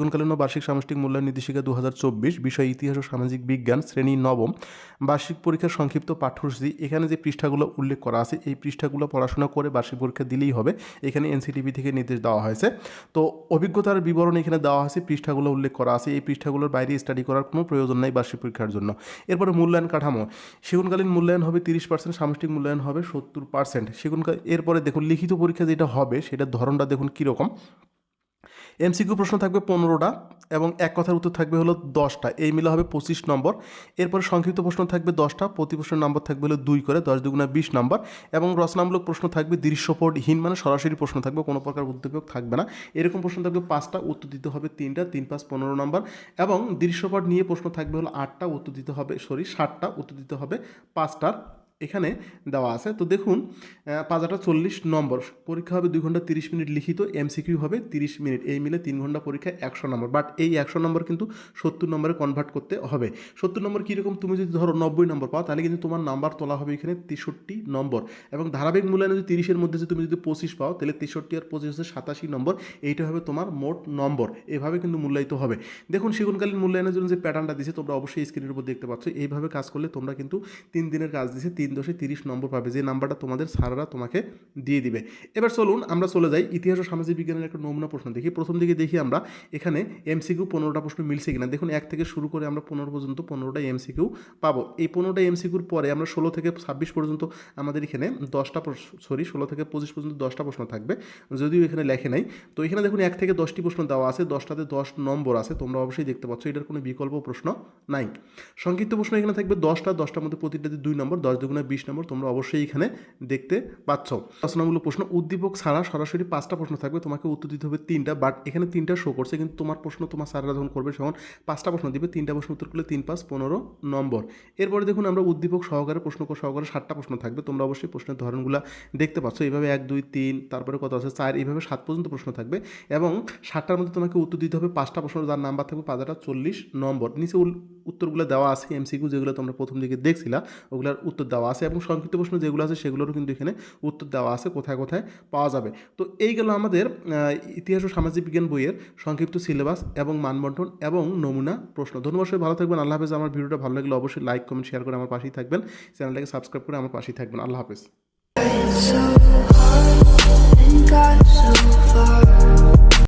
সেগুনকালীন বার্ষিক সামষ্টিক মূল্যায়ন নির্দেশিকা 2024, বিষয় ইতিহাস ও সামাজিক বিজ্ঞান, শ্রেণী নবম, বার্ষিক পরীক্ষার সংক্ষিপ্ত পাঠ্যসূচি। এখানে যে পৃষ্ঠাগুলো উল্লেখ করা আছে এই পৃষ্ঠাগুলো পড়াশোনা করে বার্ষিক পরীক্ষা দিলেই হবে। এখানে এনসিটিভি থেকে নির্দেশ দেওয়া হয়েছে। তো অভিজ্ঞতার বিবরণ এখানে দেওয়া আছে, পৃষ্ঠাগুলো উল্লেখ করা আছে। এই পৃষ্ঠাগুলোর বাইরে স্টাডি করার কোনো প্রয়োজন নাই বার্ষিক পরীক্ষার জন্য। এরপরে মূল্যায়ন কাঠামো। সেগুনকালীন মূল্যায়ন হবে 30%, সামষ্টিক মূল্যায়ন হবে 70%। এরপরে দেখুন লিখিত পরীক্ষা যেটা হবে সেটার ধরনটা দেখুন কীরকম। এমসিকিউ প্রশ্ন থাকবে 15টা এবং এক কথার উত্তর থাকবে হলো 10টা, এই মিলে হবে 25 নম্বর। এরপরে সংক্ষিপ্ত প্রশ্ন থাকবে 10টা, প্রতি প্রশ্নের নম্বর থাকবে হলো 2 করে, 10 দুগুণা 20 নম্বর। এবং রচনামূলক প্রশ্ন থাকবে দৃশ্যপটহীন, মানে সরাসরি প্রশ্ন থাকবে, কোনো প্রকার উদ্দীপক থাকবে না। এরকম প্রশ্ন থাকবে 5টা, উত্তর দিতে হবে 3টা, 3 5 15 নম্বর। এবং দৃশ্যপট নিয়ে প্রশ্ন থাকবে হলো 8টা, উত্তর দিতে হবে 60টা, উত্তর দিতে হবে 5টার এখানে দেওয়া আছে। তো দেখুন 5টা 40 নম্বর, পরীক্ষা হবে 2 ঘন্টা 30 মিনিট, লিখিত এমসিকিউ হবে 30 মিনিট, এই মিলে 3 ঘন্টা পরীক্ষা 100 নম্বর। বাট এই 100 নম্বর কিন্তু 70 নম্বরে কনভার্ট করতে হবে। 70 নম্বর কীরকম, তুমি যদি ধরো 90 নম্বর পাও তাহলে কিন্তু তোমার নাম্বার তোলা হবে এখানে 63 নম্বর। এবং ধারাবাহিক মূল্যায়নে যদি 30-এর মধ্যে তুমি যদি 25 পাও তাহলে 63 আর 25 হচ্ছে 87 নম্বর, এইটা হবে তোমার মোট নম্বর। এভাবে কিন্তু মূল্যায়িত হবে। দেখুন সেগুনকালীন মূল্যায়নের জন্য যে প্যাটার্নটা দিয়েছে তোমরা অবশ্যই স্ক্রিনের উপর দেখতে পাচ্ছ। এইভাবে কাজ করলে তোমরা কিন্তু 3 দিনের কাজ দিয়েছে, 3 দশে 30 নম্বর পাবে, যে নাম্বারটা তোমাদের স্যাররা তোমাকে দিয়ে দিবে। এবার চলুন আমরা চলে যাই ইতিহাস ও সামাজিক বিজ্ঞানের একটা নমুনা প্রশ্ন দেখি। প্রথম দিকে দেখি আমরা এখানে এমসিকিউ 15টা প্রশ্ন মিলছে কিনা। দেখুন 1 থেকে শুরু করে আমরা 15 পর্যন্ত 15টা এমসিকিউ পাবো। এই 15টা এমসিকিউর পরে আমরা 16 থেকে 26 পর্যন্ত আমাদের এখানে 16 থেকে 25 পর্যন্ত 10টা প্রশ্ন থাকবে, যদিও এখানে লেখে নাই। তো এখানে দেখুন 1 থেকে 10টি প্রশ্ন দেওয়া আছে, 10টাতে 10 নম্বর আছে, তোমরা অবশ্যই দেখতে পাচ্ছ, এটার কোনো বিকল্প প্রশ্ন নাই। সংক্ষিপ্ত প্রশ্ন এখানে থাকবে 10টা, 10টার মধ্যে প্রতিটাতে 2 নম্বর, 10 দুগুণা 20 নম্বর, তোমরা অবশ্যই এখানে দেখতে পাচ্ছ। রচনামূলক প্রশ্ন উদ্দীপক ছাড়া সরাসরি 5টা প্রশ্ন থাকবে, তোমাকে উত্তর দিতে হবে 3টা, বাট এখানে 3টা শো করছে, কিন্তু তোমার প্রশ্ন তোমার স্যাররা যখন করবে তখন 5টা প্রশ্ন দিবে, 3টা প্রশ্ন উত্তর করলে 3 5 15 নম্বর। এরপরে দেখুন আমরা উদ্দীপক সহকারে প্রশ্ন সহকারে 7টা প্রশ্ন থাকবে, তোমরা অবশ্যই প্রশ্নের ধরনগুলো দেখতে পাচ্ছ। এইভাবে 1 2 3, তারপরে কত আছে 4, এইভাবে 7 পর্যন্ত প্রশ্ন থাকবে এবং 7টার মধ্যে তোমাকে উত্তর দিতে হবে 5টা প্রশ্ন, যার নাম্বার থাকবে 5টা 40 নম্বর। নিচে উত্তরগুলো দেওয়া আছে, এমসিকিউ যেগুলো তোমরা প্রথম দিকে দেখছিলা ওগুলোর উত্তর দেওয়া আছে, এবং সংক্ষিপ্ত প্রশ্ন যেগুলো আছে সেগুলোরও কিন্তু এখানে উত্তর দেওয়া আছে, কোথায় কোথায় পাওয়া যাবে। তো এই গেল আমাদের ইতিহাস ও সামাজিক বিজ্ঞান বইয়ের সংক্ষিপ্ত সিলেবাস এবং মানবন্টন এবং নমুনা প্রশ্ন। ধন্যবাদ, সবাই ভালো থাকবেন। আল্লাহ হাফেজ। আমার ভিডিওটা ভালো লাগলে অবশ্যই লাইক কমেন্ট শেয়ার করে আমার পাশেই থাকবেন, চ্যানেলটাকে সাবস্ক্রাইব করে আমার পাশেই থাকবেন। আল্লাহ হাফেজ।